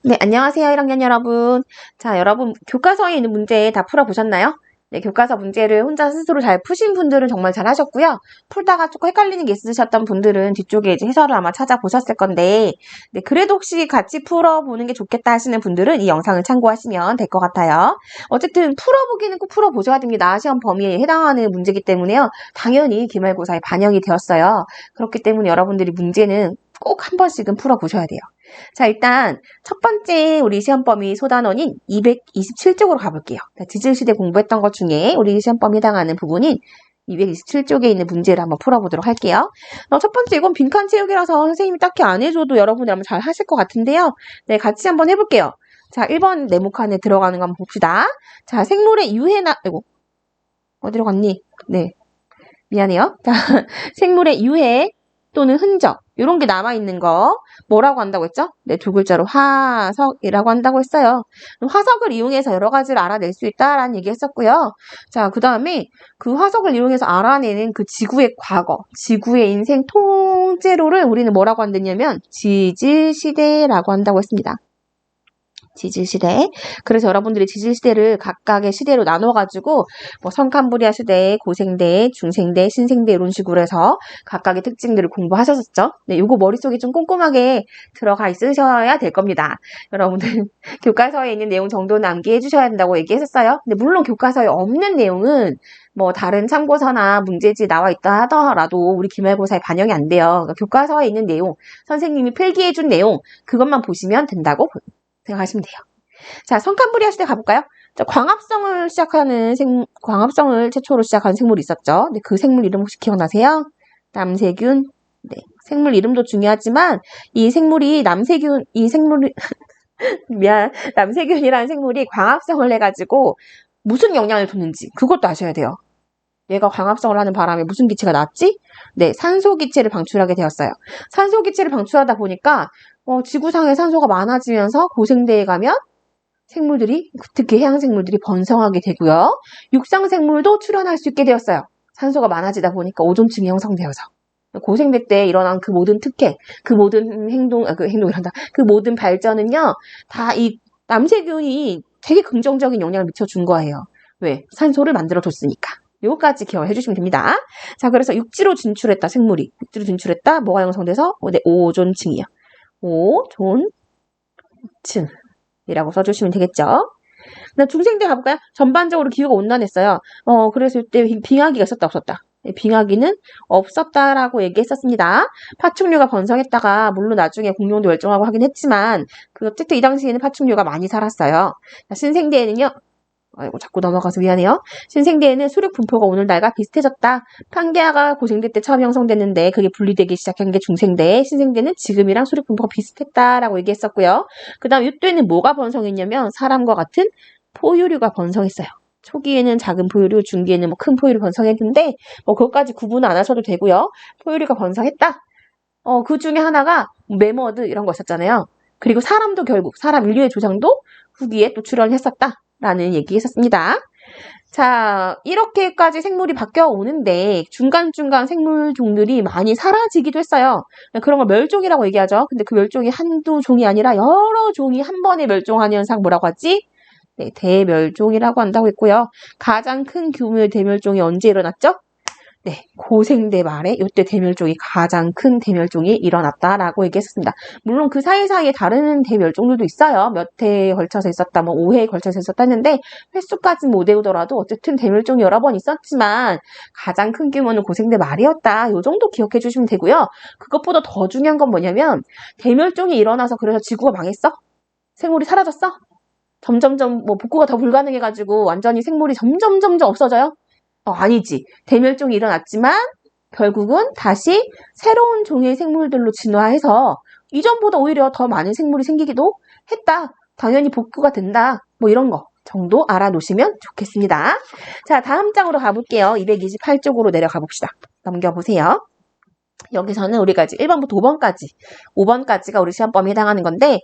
네, 안녕하세요, 1학년 여러분. 자, 여러분, 교과서에 있는 문제 다 풀어보셨나요? 네, 교과서 문제를 혼자 스스로 잘 푸신 분들은 정말 잘 하셨고요. 풀다가 조금 헷갈리는 게 있으셨던 분들은 뒤쪽에 이제 해설을 아마 찾아보셨을 건데, 네, 그래도 혹시 같이 풀어보는 게 좋겠다 하시는 분들은 이 영상을 참고하시면 될 것 같아요. 어쨌든 풀어보기는 꼭 풀어보셔야 됩니다. 시험 범위에 해당하는 문제이기 때문에요. 당연히 기말고사에 반영이 되었어요. 그렇기 때문에 여러분들이 문제는 꼭 한 번씩은 풀어보셔야 돼요. 자, 일단 첫 번째 우리 시험 범위 소단원인 227쪽으로 가볼게요. 지질시대 공부했던 것 중에 우리 시험 범위에 해당하는 부분인 227쪽에 있는 문제를 한번 풀어보도록 할게요. 첫 번째 이건 빈칸 채우기라서 선생님이 딱히 안 해줘도 여러분들 아마 잘 하실 것 같은데요. 네, 같이 한번 해볼게요. 자, 1번 네모칸에 들어가는 거 한번 봅시다. 자, 생물의 유해나, 아이고, 어디로 갔니? 네, 미안해요. 자, 생물의 유해 또는 흔적 이런 게 남아있는 거 뭐라고 한다고 했죠? 네, 두 글자로 화석이라고 한다고 했어요. 화석을 이용해서 여러 가지를 알아낼 수 있다라는 얘기 했었고요. 자, 그 다음에 그 화석을 이용해서 알아내는 그 지구의 과거, 지구의 인생 통째로를 우리는 뭐라고 한다냐면 지질시대라고 한다고 했습니다. 지질시대. 그래서 여러분들이 지질시대를 각각의 시대로 나눠가지고 뭐 성캄브리아 시대, 고생대, 중생대, 신생대 이런 식으로 해서 각각의 특징들을 공부하셨었죠. 네, 요거 머릿속에 좀 꼼꼼하게 들어가 있으셔야 될 겁니다. 여러분들 교과서에 있는 내용 정도는 암기해 주셔야 된다고 얘기했었어요. 근데 물론 교과서에 없는 내용은 뭐 다른 참고서나 문제지 나와 있다 하더라도 우리 기말고사에 반영이 안 돼요. 그러니까 교과서에 있는 내용, 선생님이 필기해 준 내용 그것만 보시면 된다고 생각하시면 돼요. 자, 성캄브리아 시대 가볼까요? 자, 광합성을 최초로 시작한 생물이 있었죠. 네, 그 생물 이름 혹시 기억나세요? 남세균. 네, 생물 이름도 중요하지만 이 생물이 남세균이라는 생물이 광합성을 해가지고 무슨 영향을 줬는지 그것도 아셔야 돼요. 얘가 광합성을 하는 바람에 무슨 기체가 나왔지? 네, 산소 기체를 방출하게 되었어요. 산소 기체를 방출하다 보니까 지구상에 산소가 많아지면서 고생대에 가면 생물들이, 특히 해양생물들이 번성하게 되고요. 육상생물도 출현할 수 있게 되었어요. 산소가 많아지다 보니까 오존층이 형성되어서. 고생대 때 일어난 그 모든 특혜, 그 모든 그 모든 발전은요, 다 이 남세균이 되게 긍정적인 영향을 미쳐준 거예요. 왜? 산소를 만들어줬으니까. 요거까지 기억해 주시면 됩니다. 자, 그래서 육지로 진출했다, 생물이. 육지로 진출했다, 뭐가 형성돼서? 네, 오존층이요. 오존층이라고 써주시면 되겠죠. 중생대 가볼까요? 전반적으로 기후가 온난했어요. 그래서 이때 빙하기가 있었다, 없었다? 네, 빙하기는 없었다라고 얘기했었습니다. 파충류가 번성했다가 물론 나중에 공룡도 멸종하고 하긴 했지만 어쨌든 이 당시에는 파충류가 많이 살았어요. 신생대에는요. 아이고 자꾸 넘어가서 미안해요. 신생대에는 수륙 분포가 오늘날과 비슷해졌다. 판게아가 고생대 때 처음 형성됐는데 그게 분리되기 시작한 게 중생대, 신생대는 지금이랑 수륙 분포가 비슷했다라고 얘기했었고요. 그 다음 이때는 뭐가 번성했냐면 사람과 같은 포유류가 번성했어요. 초기에는 작은 포유류, 중기에는 뭐 큰 포유류 번성했는데 그것까지 구분 안 하셔도 되고요. 포유류가 번성했다. 그 중에 하나가 매머드 이런 거 있었잖아요. 그리고 사람도 결국 사람 인류의 조상도 후기에 또 출현했었다. 라는 얘기 했었습니다. 자, 이렇게까지 생물이 바뀌어 오는데 중간중간 생물 종들이 많이 사라지기도 했어요. 그런 걸 멸종이라고 얘기하죠. 근데 그 멸종이 한두 종이 아니라 여러 종이 한 번에 멸종하는 현상 뭐라고 하지? 네, 대멸종이라고 한다고 했고요. 가장 큰 규모의 대멸종이 언제 일어났죠? 네, 고생대 말에 이때 대멸종이 가장 큰 대멸종이 일어났다라고 얘기했었습니다. 물론 그 사이사이에 다른 대멸종들도 있어요. 몇 회에 걸쳐서 있었다, 뭐 5회에 걸쳐서 있었다 했는데 횟수까지는 못 외우더라도 어쨌든 대멸종이 여러 번 있었지만 가장 큰 규모는 고생대 말이었다. 요 정도 기억해 주시면 되고요. 그것보다 더 중요한 건 뭐냐면 대멸종이 일어나서 그래서 지구가 망했어? 생물이 사라졌어? 점점점 뭐 복구가 더 불가능해가지고 완전히 생물이 점점 없어져요? 아니지. 대멸종이 일어났지만 결국은 다시 새로운 종의 생물들로 진화해서 이전보다 오히려 더 많은 생물이 생기기도 했다. 당연히 복구가 된다. 뭐 이런 거 정도 알아놓으시면 좋겠습니다. 자, 다음 장으로 가볼게요. 228쪽으로 내려가 봅시다. 넘겨보세요. 여기서는 우리가 이제 1번부터 5번까지가 우리 시험 범위에 해당하는 건데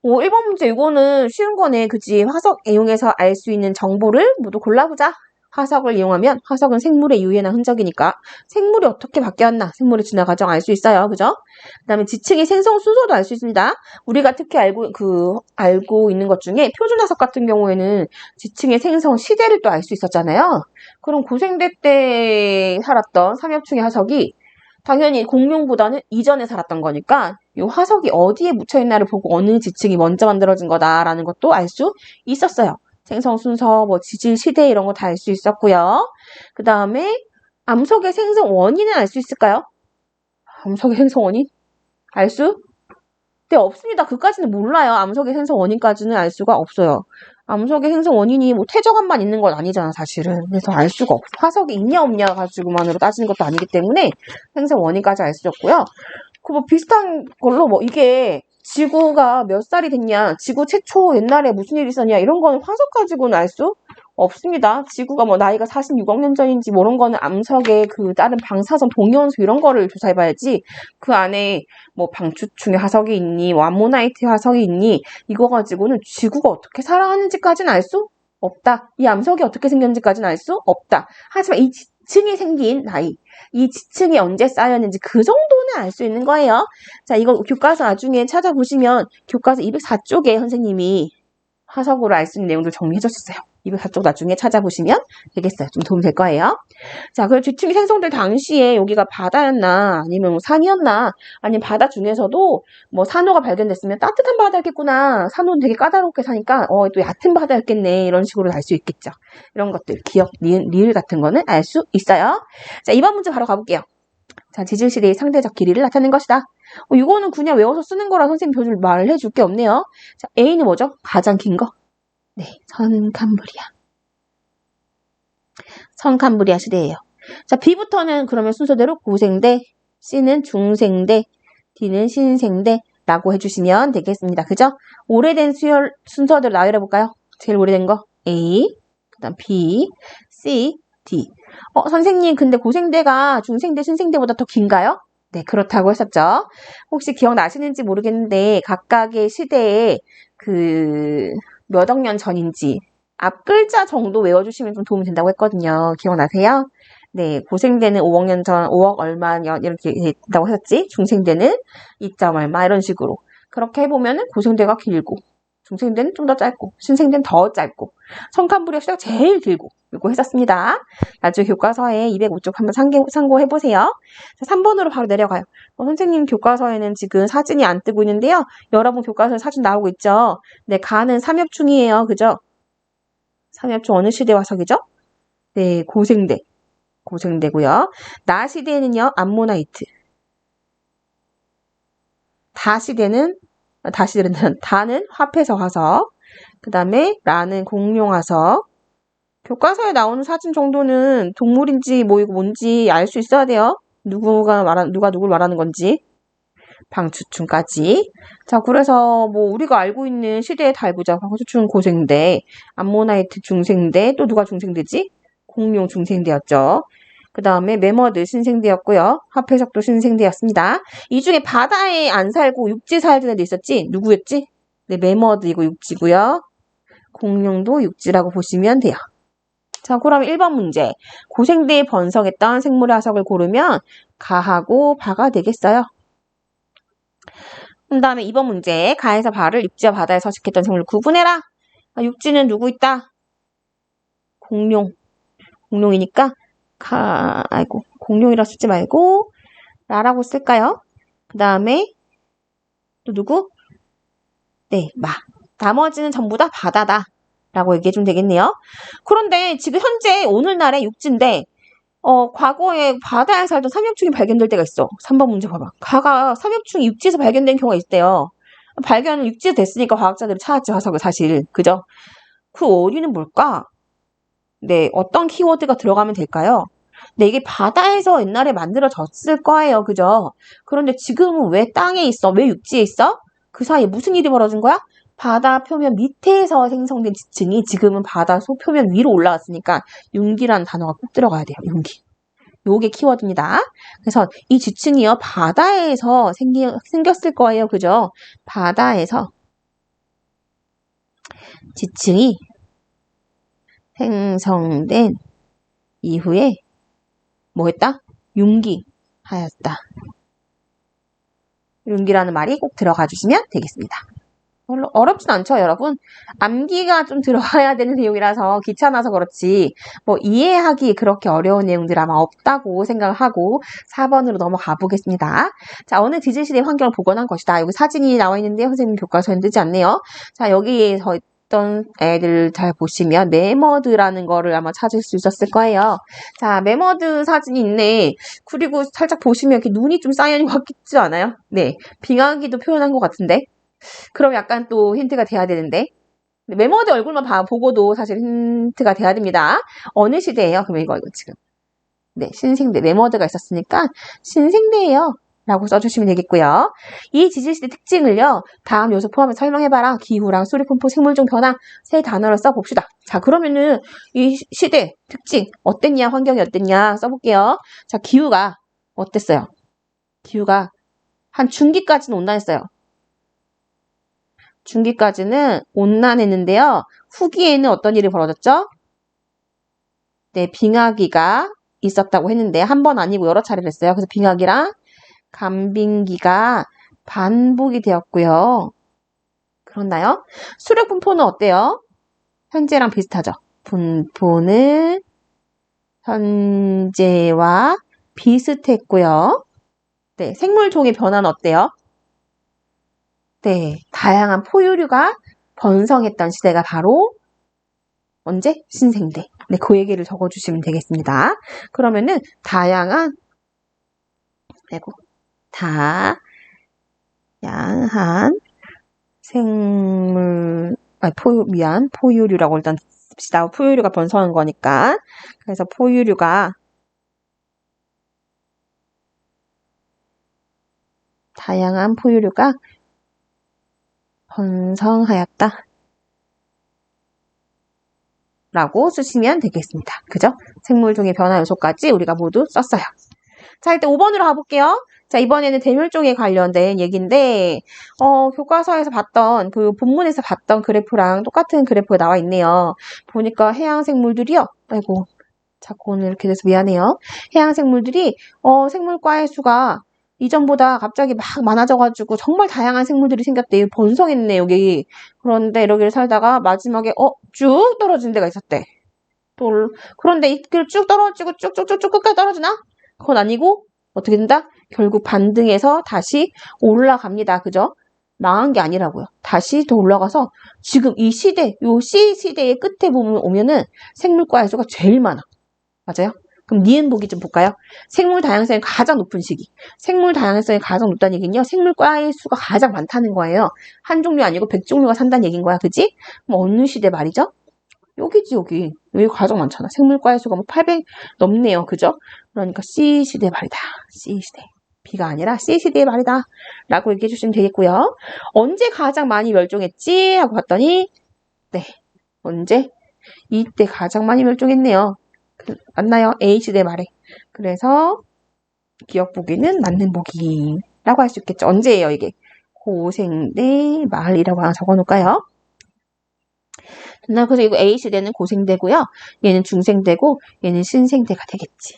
1번 문제 이거는 쉬운 거네. 그치? 화석 이용해서 알 수 있는 정보를 모두 골라보자. 화석을 이용하면 화석은 생물의 유해나 흔적이니까 생물이 어떻게 바뀌었나 생물의 진화 과정 알 수 있어요. 그죠? 그다음에 지층의 생성 순서도 알 수 있습니다. 우리가 특히 알고 있는 것 중에 표준 화석 같은 경우에는 지층의 생성 시대를 또 알 수 있었잖아요. 그럼 고생대 때 살았던 삼엽충의 화석이 당연히 공룡보다는 이전에 살았던 거니까 이 화석이 어디에 묻혀있나를 보고 어느 지층이 먼저 만들어진 거다라는 것도 알 수 있었어요. 생성 순서, 뭐 지질 시대 이런 거 다 알 수 있었고요. 그 다음에 암석의 생성 원인은 알 수 있을까요? 암석의 생성 원인? 알 수? 네, 없습니다. 그까지는 몰라요. 암석의 생성 원인까지는 알 수가 없어요. 암석의 생성 원인이 뭐 퇴적암만 있는 건 아니잖아, 사실은. 그래서 알 수가 없어. 화석이 있냐 없냐 가지고만으로 따지는 것도 아니기 때문에 생성 원인까지 알 수 없고요. 그 뭐 비슷한 걸로 뭐 이게 지구가 몇 살이 됐냐, 지구 최초 옛날에 무슨 일이 있었냐 이런 거는 화석 가지고는 알 수 없습니다. 지구가 뭐 나이가 46억 년 전인지 뭐 이런 거는 암석에 그 다른 방사선 동위원소 이런 거를 조사해봐야지 그 안에 뭐 방추충의 화석이 있니 뭐 암모나이트 화석이 있니 이거 가지고는 지구가 어떻게 살아가는지까지는 알 수 없다. 이 암석이 어떻게 생겼는지까지는 알 수 없다. 하지만 이 지층이 생긴 나이, 이 지층이 언제 쌓였는지 그 정도는 알 수 있는 거예요. 자, 이거 교과서 나중에 찾아보시면 교과서 204쪽에 선생님이 화석으로 알 수 있는 내용들 정리해 줬었어요. 204쪽 나중에 찾아보시면 되겠어요. 좀 도움 될 거예요. 자, 그리고 지층이 생성될 당시에 여기가 바다였나 아니면 뭐 산이었나 아니면 바다 중에서도 뭐 산호가 발견됐으면 따뜻한 바다였겠구나. 산호는 되게 까다롭게 사니까 또 얕은 바다였겠네. 이런 식으로 알 수 있겠죠. 이런 것들 기억, 리을 같은 거는 알 수 있어요. 자, 이번 문제 바로 가볼게요. 자, 지질시대의 상대적 길이를 나타낸 것이다. 이거는 그냥 외워서 쓰는 거라 선생님 별로 말해 줄 게 없네요. 자, A는 뭐죠? 가장 긴 거. 네, 선캄브리아. 선캄브리아 시대예요. 자, B부터는 그러면 순서대로 고생대, C는 중생대, D는 신생대라고 해주시면 되겠습니다. 그죠? 오래된 순서대로 나열해 볼까요? 제일 오래된 거 A, 그다음 B, C, D. 선생님, 근데 고생대가 중생대, 신생대보다 더 긴가요? 네, 그렇다고 했었죠. 혹시 기억나시는지 모르겠는데 각각의 시대에 몇 억 년 전인지 앞 글자 정도 외워주시면 좀 도움이 된다고 했거든요. 기억나세요? 네, 고생대는 5억 년 전, 5억 얼마 년 이렇게 된다고 했었지. 중생대는 2점 얼마 이런 식으로. 그렇게 해보면은 고생대가 길고 중생대는 좀 더 짧고 신생대는 더 짧고 선캄브리아 시대가 제일 길고 이거 했었습니다. 나중에 교과서에 205쪽 한번 참고해보세요. 3번으로 바로 내려가요. 선생님 교과서에는 지금 사진이 안 뜨고 있는데요. 여러분 교과서에 사진 나오고 있죠. 네, 가는 삼엽충이에요. 그죠? 삼엽충 어느 시대 화석이죠? 네, 고생대고요. 나 시대는요, 암모나이트. 다는 화폐서 화석. 그 다음에 라는 공룡 화석. 교과서에 나오는 사진 정도는 동물인지 뭐 이거 뭔지 알 수 있어야 돼요. 누가 누굴 말하는 건지. 방추충까지. 자, 그래서 뭐 우리가 알고 있는 시대의 달부자 방추충 고생대, 암모나이트 중생대, 또 누가 중생대지? 공룡 중생대였죠. 그 다음에 매머드 신생대였고요. 화폐석도 신생대였습니다. 이 중에 바다에 안 살고 육지 살던 애도 있었지? 누구였지? 네, 매머드 이거 육지고요. 공룡도 육지라고 보시면 돼요. 자, 그럼 1번 문제. 고생대에 번성했던 생물의 화석을 고르면 가하고 바가 되겠어요. 그 다음에 2번 문제. 가에서 바를 육지와 바다에 서식했던 생물을 구분해라. 육지는 누구 있다? 공룡이니까 공룡이라 쓰지 말고 라라고 쓸까요? 그 다음에 또 누구? 네, 나머지는 전부 다 바다다 라고 얘기해주면 되겠네요. 그런데 지금 현재 오늘날의 육지인데 과거에 바다에 살던 삼엽충이 발견될 때가 있어. 3번 문제 봐봐. 삼엽충이 육지에서 발견된 경우가 있대요. 발견은 육지에서 됐으니까 과학자들이 찾았지, 화석을 사실. 그죠? 그 원인은 뭘까? 네, 어떤 키워드가 들어가면 될까요? 네, 이게 바다에서 옛날에 만들어졌을 거예요. 그죠? 그런데 지금은 왜 땅에 있어? 왜 육지에 있어? 그 사이에 무슨 일이 벌어진 거야? 바다 표면 밑에서 생성된 지층이 지금은 바다 표면 위로 올라왔으니까 융기라는 단어가 꼭 들어가야 돼요. 융기. 요게 키워드입니다. 그래서 이 지층이요, 바다에서 생겼을 거예요. 그죠? 바다에서 지층이 생성된 이후에 뭐 했다? 융기하였다. 융기라는 말이 꼭 들어가 주시면 되겠습니다. 별로 어렵진 않죠, 여러분? 암기가 좀 들어가야 되는 내용이라서 귀찮아서 그렇지 뭐 이해하기 그렇게 어려운 내용들 아마 없다고 생각하고 4번으로 넘어가 보겠습니다. 자, 어느 디지시대 환경을 복원한 것이다. 여기 사진이 나와 있는데 선생님 교과서에는 뜨지 않네요. 자, 여기에서 있던 애들 잘 보시면 매머드라는 거를 아마 찾을 수 있었을 거예요. 자, 매머드 사진이 있네. 그리고 살짝 보시면 이렇게 눈이 좀 쌓여있는 것 같지 않아요? 네, 빙하기도 표현한 것 같은데 그럼 약간 또 힌트가 돼야 되는데 매머드 얼굴만 보고도 사실 힌트가 돼야 됩니다. 어느 시대예요? 그럼 이거 지금 네, 신생대 매머드가 있었으니까 신생대예요 라고 써주시면 되겠고요. 이 지질시대 특징을요 다음 요소 포함해서 설명해봐라. 기후랑 수리분포 생물종 변화 세 단어를 써봅시다. 자, 그러면은 이 시대 특징 어땠냐, 환경이 어땠냐 써볼게요. 자, 기후가 어땠어요? 기후가 한 중기까지는 온난했어요. 중기까지는 온난했는데요. 후기에는 어떤 일이 벌어졌죠? 네, 빙하기가 있었다고 했는데 한 번 아니고 여러 차례를 했어요. 그래서 빙하기랑 간빙기가 반복이 되었고요. 그렇나요? 수력 분포는 어때요? 현재랑 비슷하죠? 분포는 현재와 비슷했고요. 네, 생물종의 변화는 어때요? 네, 다양한 포유류가 번성했던 시대가 바로 언제? 신생대. 네, 그 얘기를 적어주시면 되겠습니다. 그러면은 다양한 생물, 포유류라고 일단 씁시다. 포유류가 번성한 거니까. 그래서 다양한 포유류가 번성하였다. 라고 쓰시면 되겠습니다. 그죠? 생물종의 변화 요소까지 우리가 모두 썼어요. 자, 이때 5번으로 가볼게요. 자, 이번에는 대멸종에 관련된 얘기인데, 교과서에서 봤던, 그 본문에서 봤던 그래프랑 똑같은 그래프가 나와 있네요. 보니까 해양생물들이요. 아이고, 자꾸 오늘 이렇게 돼서 미안해요. 해양생물들이, 생물과의 수가 이전보다 갑자기 막 많아져가지고 정말 다양한 생물들이 생겼대. 번성했네, 여기. 그런데 여기를 살다가 마지막에, 쭉 떨어진 데가 있었대. 그런데 이 길 쭉 떨어지고 쭉쭉쭉쭉 끝까지 떨어지나? 그건 아니고 어떻게 된다? 결국 반등해서 다시 올라갑니다. 그죠? 망한 게 아니라고요. 다시 더 올라가서 지금 이 시대, 요 C시대의 끝에 오면은 생물과의 수가 제일 많아. 맞아요? 그럼 니은 보기 좀 볼까요? 생물 다양성이 가장 높은 시기. 생물 다양성이 가장 높다는 얘기는요. 생물과의 수가 가장 많다는 거예요. 한 종류 아니고 100종류가 산다는 얘기인 거야. 그지? 그럼 어느 시대 말이죠? 여기지, 여기. 여기 가장 많잖아. 생물과의 수가 뭐 800 넘네요. 그죠? 그러니까 C시대 말이다. C시대. B가 아니라 C시대의 말이다. 라고 얘기해 주시면 되겠고요. 언제 가장 많이 멸종했지? 하고 봤더니, 네. 언제? 이때 가장 많이 멸종했네요. 맞나요? A시대 말에. 그래서 기억 보기는 맞는 보기라고 할 수 있겠죠. 언제예요, 이게? 고생대 말이라고 하나 적어 놓을까요? 그래서 이거 A시대는 고생대고요. 얘는 중생대고 얘는 신생대가 되겠지.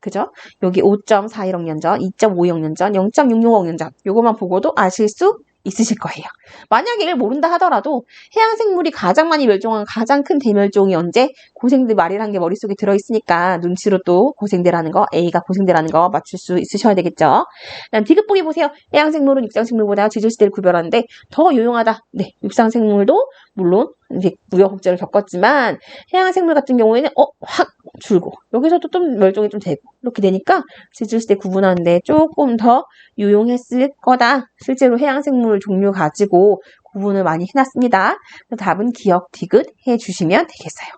그죠? 여기 5.41억 년 전, 2.52억 년 전, 0.665억 년 전 요거만 보고도 아실 수 있으실 거예요. 만약에 이걸 모른다 하더라도 해양생물이 가장 많이 멸종한 가장 큰 대멸종이 언제? 고생대 말이라는 게 머릿속에 들어있으니까 눈치로 또 고생대라는 거, A가 고생대라는 거 맞출 수 있으셔야 되겠죠. 그다음 D급 보기 보세요. 해양생물은 육상생물보다 지질시대를 구별하는데 더 유용하다. 네, 육상생물도 물론 이제 우여곡절을 겪었지만 해양생물 같은 경우에는 확 줄고 여기서도 좀 멸종이 좀 되고 이렇게 되니까 지질시대 구분하는데 조금 더 유용했을 거다. 실제로 해양생물 종류 가지고 구분을 많이 해놨습니다. 답은 기억 디귿 해주시면 되겠어요.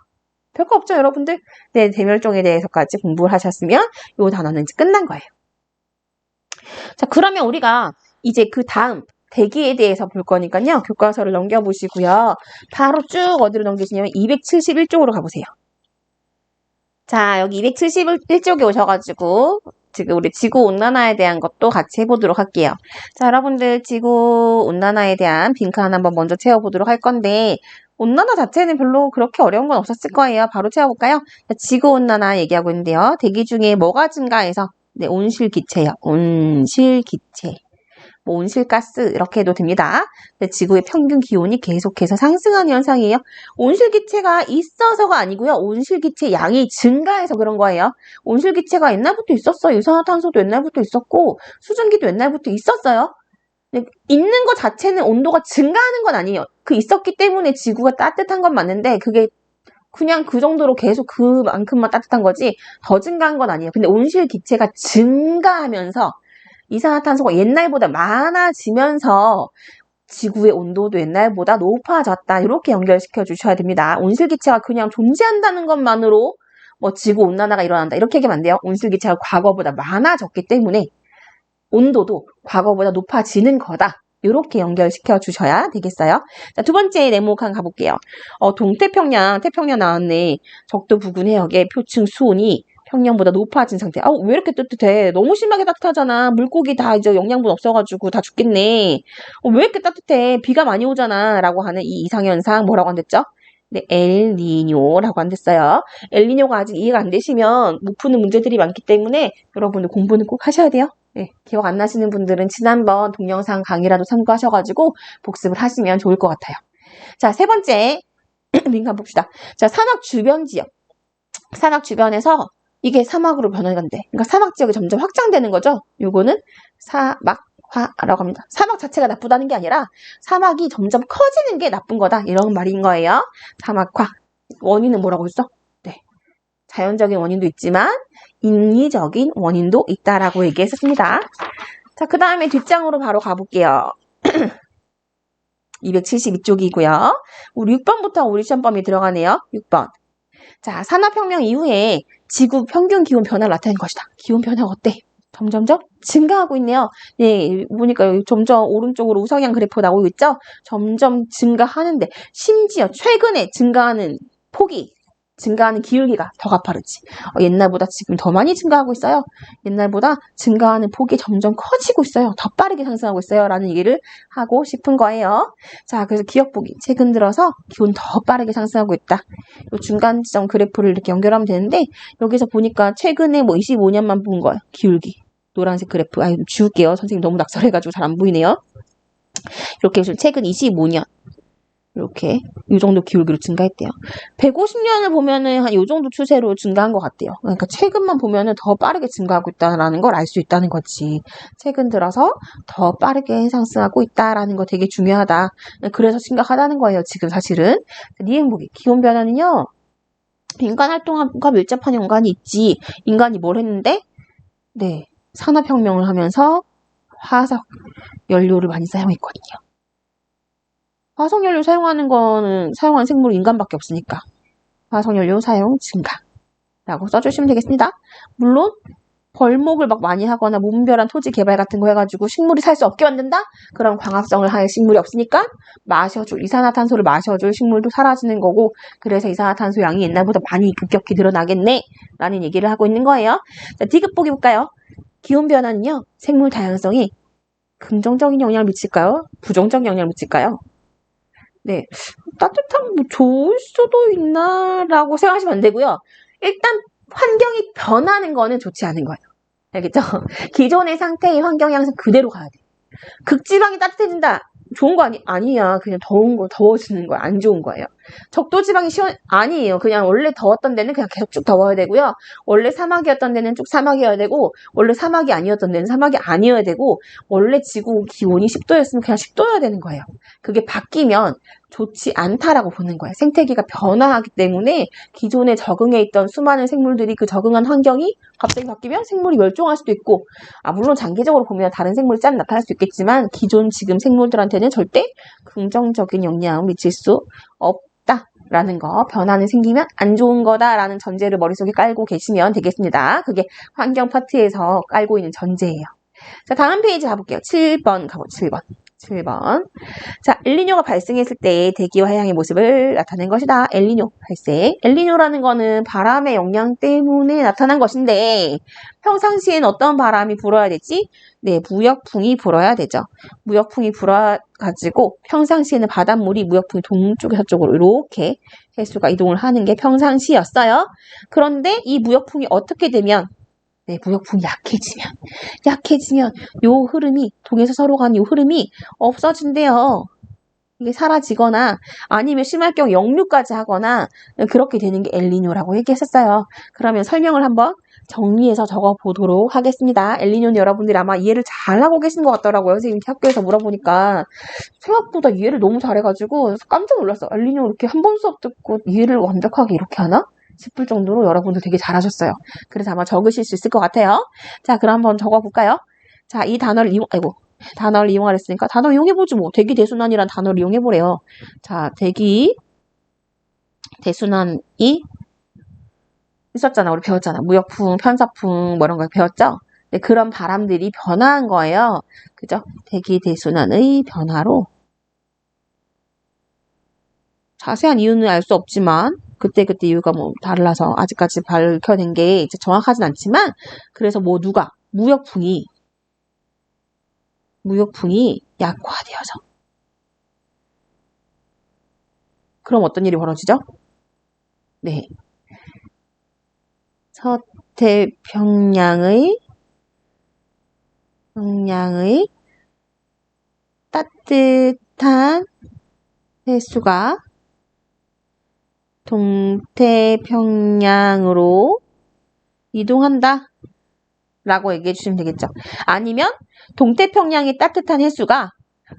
별거 없죠, 여러분들? 네, 대멸종에 대해서까지 공부를 하셨으면 이 단어는 이제 끝난 거예요. 자, 그러면 우리가 이제 그 다음 대기에 대해서 볼 거니까요. 교과서를 넘겨보시고요. 바로 쭉 어디로 넘기시냐면 271쪽으로 가보세요. 자, 여기 271쪽에 오셔가지고 지금 우리 지구온난화에 대한 것도 같이 해보도록 할게요. 자, 여러분들 지구온난화에 대한 빈칸 한번 먼저 채워보도록 할 건데 온난화 자체는 별로 그렇게 어려운 건 없었을 거예요. 바로 채워볼까요? 지구온난화 얘기하고 있는데요. 대기 중에 뭐가 증가해서? 네, 온실기체요. 온실기체. 뭐 온실가스 이렇게 해도 됩니다. 지구의 평균 기온이 계속해서 상승하는 현상이에요. 온실기체가 있어서가 아니고요. 온실기체 양이 증가해서 그런 거예요. 온실기체가 옛날부터 있었어요. 이산화탄소도 옛날부터 있었고 수증기도 옛날부터 있었어요. 있는 것 자체는 온도가 증가하는 건 아니에요. 그 있었기 때문에 지구가 따뜻한 건 맞는데 그게 그냥 그 정도로 계속 그만큼만 따뜻한 거지 더 증가한 건 아니에요. 근데 온실기체가 증가하면서 이산화탄소가 옛날보다 많아지면서 지구의 온도도 옛날보다 높아졌다. 이렇게 연결시켜 주셔야 됩니다. 온실기체가 그냥 존재한다는 것만으로 뭐 지구온난화가 일어난다. 이렇게 얘기하면 안 돼요. 온실기체가 과거보다 많아졌기 때문에 온도도 과거보다 높아지는 거다. 이렇게 연결시켜 주셔야 되겠어요. 자, 두 번째 네모 한 가볼게요. 동태평양, 태평양 나왔네. 적도 부근 해역의 표층 수온이 평년보다 높아진 상태. 왜 이렇게 따뜻해? 너무 심하게 따뜻하잖아. 물고기 다 이제 영양분 없어가지고 다 죽겠네. 왜 이렇게 따뜻해? 비가 많이 오잖아. 라고 하는 이 이상현상 뭐라고 안 됐죠? 네, 엘니뇨라고 안 됐어요. 엘니뇨가 아직 이해가 안 되시면 못 푸는 문제들이 많기 때문에 여러분들 공부는 꼭 하셔야 돼요. 네, 기억 안 나시는 분들은 지난번 동영상 강의라도 참고하셔가지고 복습을 하시면 좋을 것 같아요. 자, 세 번째 링크 봅시다. 자, 산악 주변 지역. 산악 주변에서 이게 사막으로 변해간대. 그러니까 사막 지역이 점점 확장되는 거죠. 요거는 사막화라고 합니다. 사막 자체가 나쁘다는 게 아니라 사막이 점점 커지는 게 나쁜 거다. 이런 말인 거예요. 사막화. 원인은 뭐라고 했어? 네. 자연적인 원인도 있지만 인위적인 원인도 있다라고 얘기했었습니다. 자, 그 다음에 뒷장으로 바로 가볼게요. 272쪽이고요. 우리 6번부터 우리 시험범위 들어가네요. 6번. 자, 산업혁명 이후에 지구 평균 기온 변화가 나타낸 것이다. 기온 변화가 어때? 점점점 증가하고 있네요. 네, 보니까 여기 점점 오른쪽으로 우상향 그래프 나오고 있죠? 점점 증가하는데 심지어 최근에 증가하는 폭이 증가하는 기울기가 더 가파르지. 옛날보다 지금 더 많이 증가하고 있어요. 옛날보다 증가하는 폭이 점점 커지고 있어요. 더 빠르게 상승하고 있어요. 라는 얘기를 하고 싶은 거예요. 자, 그래서 기억보기. 최근 들어서 기온 더 빠르게 상승하고 있다. 이 중간 지점 그래프를 이렇게 연결하면 되는데 여기서 보니까 최근에 뭐 25년만 본 거예요. 기울기. 노란색 그래프. 지울게요. 선생님 너무 낙설해가지고 잘 안 보이네요. 이렇게 최근 25년. 이렇게 이 정도 기울기로 증가했대요. 150년을 보면은 한 이 정도 추세로 증가한 것 같대요. 그러니까 최근만 보면은 더 빠르게 증가하고 있다는 걸 알 수 있다는 거지. 최근 들어서 더 빠르게 상승하고 있다라는 거 되게 중요하다. 그래서 심각하다는 거예요. 지금 사실은. 니은보기 기온 변화는요. 인간 활동과 밀접한 연관이 있지. 인간이 뭘 했는데? 네, 산업혁명을 하면서 화석 연료를 많이 사용했거든요. 화석연료 사용하는 생물은 인간밖에 없으니까 화석연료 사용 증가라고 써주시면 되겠습니다. 물론 벌목을 막 많이 하거나 무분별한 토지 개발 같은 거 해가지고 식물이 살 수 없게 만든다? 그럼 광합성을 할 식물이 없으니까 이산화탄소를 마셔줄 식물도 사라지는 거고 그래서 이산화탄소 양이 옛날보다 많이 급격히 늘어나겠네 라는 얘기를 하고 있는 거예요. 자, 디귿 보기 볼까요? 기온 변화는요. 생물 다양성이 긍정적인 영향을 미칠까요? 부정적인 영향을 미칠까요? 네, 따뜻한 뭐 좋을 수도 있나라고 생각하시면 안 되고요. 일단 환경이 변하는 거는 좋지 않은 거예요. 알겠죠? 기존의 상태의 환경이 항상 그대로 가야 돼. 극지방이 따뜻해진다. 좋은 거 아니야. 그냥 더워지는 거야. 안 좋은 거예요. 적도지방이 아니에요. 그냥 원래 더웠던 데는 그냥 계속 쭉 더워야 되고요. 원래 사막이었던 데는 쭉 사막이어야 되고, 원래 사막이 아니었던 데는 사막이 아니어야 되고, 원래 지구 기온이 10도였으면 그냥 10도여야 되는 거예요. 그게 바뀌면 좋지 않다라고 보는 거예요. 생태계가 변화하기 때문에 기존에 적응해 있던 수많은 생물들이 그 적응한 환경이 갑자기 바뀌면 생물이 멸종할 수도 있고, 물론 장기적으로 보면 다른 생물이 짠 나타날 수 있겠지만 기존 지금 생물들한테는 절대 긍정적인 영향을 미칠 수 없다라는 거, 변화는 생기면 안 좋은 거다라는 전제를 머릿속에 깔고 계시면 되겠습니다. 그게 환경 파트에서 깔고 있는 전제예요. 자, 다음 페이지 가볼게요. 7번 가보 7번. 7번. 자, 엘니뇨가 발생했을 때 대기와 해양의 모습을 나타낸 것이다. 엘니뇨 발생. 엘니뇨라는 거는 바람의 영향 때문에 나타난 것인데 평상시엔 어떤 바람이 불어야 되지? 네, 무역풍이 불어야 되죠. 무역풍이 불어가지고 평상시에는 바닷물이 무역풍이 동쪽에서 서쪽으로 이렇게 해수가 이동을 하는 게 평상시였어요. 그런데 이 무역풍이 어떻게 되면 네, 무역풍이 약해지면 요 흐름이 동에서 서로 가는 요 흐름이 없어진대요. 이게 사라지거나 아니면 심할 경우 역류까지 하거나 그렇게 되는 게 엘니뇨라고 얘기했었어요. 그러면 설명을 한번 정리해서 적어보도록 하겠습니다. 엘니뇨는 여러분들이 아마 이해를 잘하고 계신 것 같더라고요. 선생님께 학교에서 물어보니까 생각보다 이해를 너무 잘해가지고 깜짝 놀랐어요. 엘니뇨 이렇게 한 번 수업 듣고 이해를 완벽하게 이렇게 하나? 싶을 정도로 여러분들 되게 잘하셨어요. 그래서 아마 적으실 수 있을 것 같아요. 자, 그럼 한번 적어볼까요? 자, 이 단어를 단어를 이용하랬으니까 단어 이용해보지 뭐. 대기 대순환이란 단어를 이용해보래요. 자, 대기 대순환이 있었잖아. 우리 배웠잖아. 무역풍, 편사풍 뭐 이런 걸 배웠죠? 네, 그런 바람들이 변화한 거예요. 그죠? 대기 대순환의 변화로 자세한 이유는 알 수 없지만 그때 이유가 뭐 달라서 아직까지 밝혀낸 게 이제 정확하진 않지만 그래서 뭐 누가 무역풍이 약화되어서 그럼 어떤 일이 벌어지죠? 네. 서태평양의 따뜻한 해수가 동태평양으로 이동한다 라고 얘기해 주시면 되겠죠. 아니면 동태평양의 따뜻한 해수가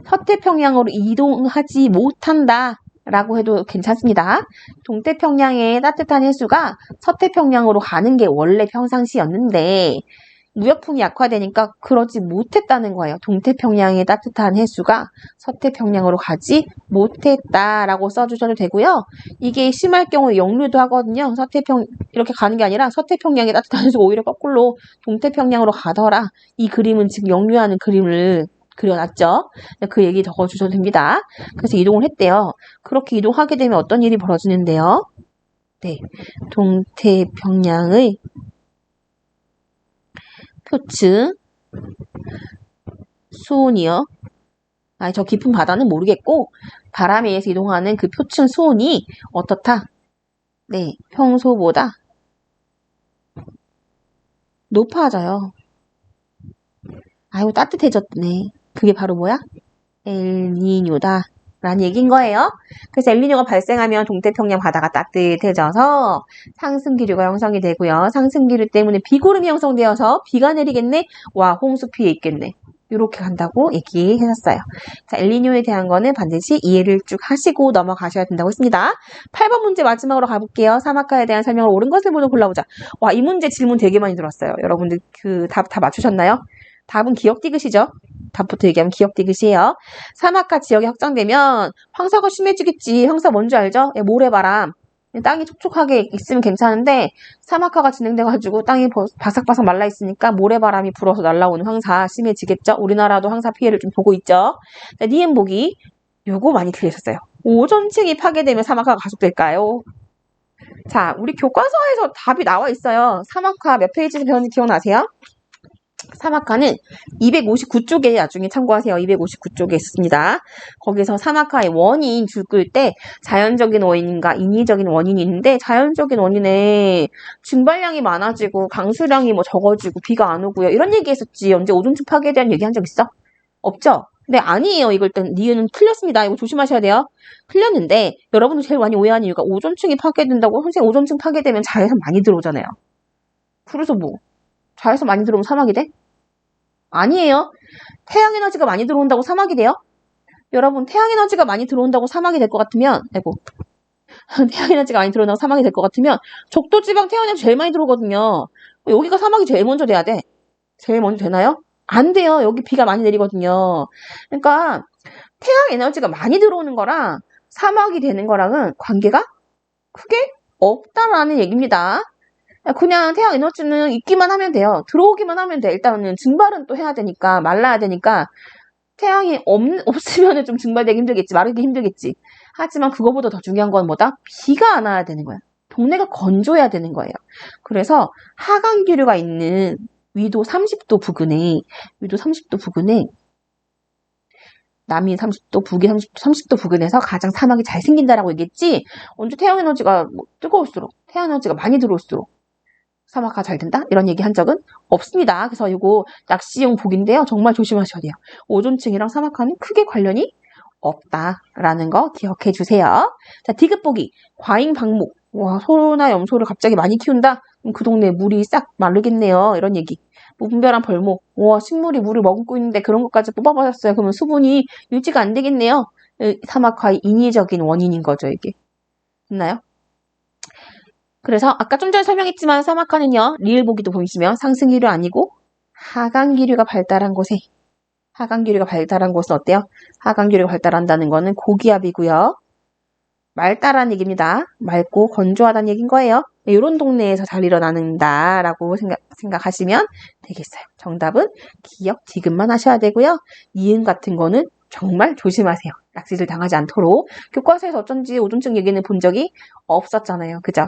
서태평양으로 이동하지 못한다 라고 해도 괜찮습니다. 동태평양의 따뜻한 해수가 서태평양으로 가는 게 원래 평상시였는데 무역풍이 약화되니까 그러지 못했다는 거예요. 동태평양의 따뜻한 해수가 서태평양으로 가지 못했다라고 써주셔도 되고요. 이게 심할 경우에 역류도 하거든요. 이렇게 가는 게 아니라 서태평양의 따뜻한 해수가 오히려 거꾸로 동태평양으로 가더라. 이 그림은 지금 역류하는 그림을 그려놨죠. 그 얘기 적어주셔도 됩니다. 그래서 이동을 했대요. 그렇게 이동하게 되면 어떤 일이 벌어지는데요? 네, 동태평양의 표층 수온이요. 저 깊은 바다는 모르겠고 바람에 의해서 이동하는 그 표층 수온이 어떻다? 네, 평소보다 높아져요. 아이고 따뜻해졌네. 그게 바로 뭐야? 엘니뇨다 라는 얘기인 거예요. 그래서 엘니뇨가 발생하면 동태평양 바다가 따뜻해져서 상승기류가 형성이 되고요. 상승기류 때문에 비구름이 형성되어서 비가 내리겠네. 와, 홍수 피해 있겠네. 이렇게 간다고 얘기했었어요. 자, 엘니뇨에 대한 거는 반드시 이해를 쭉 하시고 넘어가셔야 된다고 했습니다. 8번 문제 마지막으로 가볼게요. 사막화에 대한 설명을 옳은 것을 모두 골라보자. 와, 이 문제 질문 되게 많이 들었어요. 여러분들 그 답 다 맞추셨나요? 답은 기억 디귿이죠. 답부터 얘기하면 기억 디귿이에요. 사막화 지역이 확장되면 황사가 심해지겠지. 황사 뭔지 알죠? 모래바람. 땅이 촉촉하게 있으면 괜찮은데 사막화가 진행돼가지고 땅이 바삭바삭 말라있으니까 모래바람이 불어서 날아오는 황사 심해지겠죠? 우리나라도 황사 피해를 좀 보고 있죠. 자, 니은 보기. 요거 많이 틀리셨어요. 오존층이 파괴되면 사막화가 가속될까요? 자, 우리 교과서에서 답이 나와 있어요. 사막화 몇 페이지에서 배웠는지 기억나세요? 사막화는 259쪽에 나중에 참고하세요. 259쪽에 있습니다. 거기서 사막화의 원인 줄 끌 때 자연적인 원인과 인위적인 원인이 있는데 자연적인 원인에 증발량이 많아지고 강수량이 뭐 적어지고 비가 안 오고요. 이런 얘기 했었지. 언제 오존층 파괴에 대한 얘기 한 적 있어? 없죠? 네, 아니에요. 이걸 일단 니은은 틀렸습니다. 이거 조심하셔야 돼요. 틀렸는데 여러분들 제일 많이 오해하는 이유가 오존층이 파괴된다고 선생님 오존층 파괴되면 자외선 많이 들어오잖아요. 그래서 뭐 자외선 많이 들어오면 사막이 돼? 아니에요. 태양에너지가 많이 들어온다고 사막이 돼요? 여러분 태양에너지가 많이 들어온다고 사막이 될 것 같으면 태양에너지가 많이 들어온다고 사막이 될 것 같으면 적도지방 태양에너지 제일 많이 들어오거든요. 여기가 사막이 제일 먼저 돼야 돼. 제일 먼저 되나요? 안 돼요. 여기 비가 많이 내리거든요. 그러니까 태양에너지가 많이 들어오는 거랑 사막이 되는 거랑은 관계가 크게 없다라는 얘기입니다. 그냥 태양 에너지는 있기만 하면 돼요. 들어오기만 하면 돼. 일단은 증발은 또 해야 되니까 말라야 되니까 태양이 없으면 좀 증발되기 힘들겠지. 마르기 힘들겠지. 하지만 그거보다 더 중요한 건 뭐다? 비가 안 와야 되는 거야. 동네가 건조해야 되는 거예요. 그래서 하강기류가 있는 위도 30도 부근에 남이 30도, 북이 30도 부근에서 가장 사막이 잘 생긴다라고 얘기했지. 언제 태양 에너지가 뜨거울수록, 태양 에너지가 많이 들어올수록 사막화 잘 된다? 이런 얘기 한 적은 없습니다. 그래서 이거 낚시용 복인데요. 정말 조심하셔야 돼요. 오존층이랑 사막화는 크게 관련이 없다라는 거 기억해 주세요. 자, 디귿보기. 과잉 방목. 와, 소나 염소를 갑자기 많이 키운다? 그럼 그 동네에 물이 싹 마르겠네요. 이런 얘기. 무분별한 벌목. 와, 식물이 물을 머금고 있는데 그런 것까지 뽑아버렸어요. 그러면 수분이 유지가 안 되겠네요. 사막화의 인위적인 원인인 거죠, 이게. 됐나요? 그래서 아까 좀 전에 설명했지만 사막화는요. 리을 보기도 보이시면 상승기류 아니고 하강기류가 발달한 곳에 하강기류가 발달한 곳은 어때요? 하강기류가 발달한다는 거는 고기압이고요. 맑다라는 얘기입니다. 맑고 건조하다는 얘기인 거예요. 이런 동네에서 잘 일어나는다라고 생각하시면 되겠어요. 정답은 기억, 디귿만 하셔야 되고요. 이응 같은 거는 정말 조심하세요. 낚시를 당하지 않도록. 교과서에서 어쩐지 오존층 얘기는 본 적이 없었잖아요. 그죠?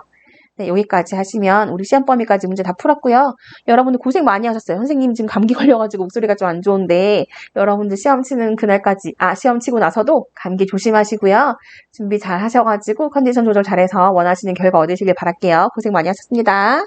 네, 여기까지 하시면 우리 시험 범위까지 문제 다 풀었고요. 여러분들 고생 많이 하셨어요. 선생님 지금 감기 걸려가지고 목소리가 좀 안 좋은데 여러분들 시험 치는 그날까지 시험 치고 나서도 감기 조심하시고요. 준비 잘 하셔가지고 컨디션 조절 잘해서 원하시는 결과 얻으시길 바랄게요. 고생 많이 하셨습니다.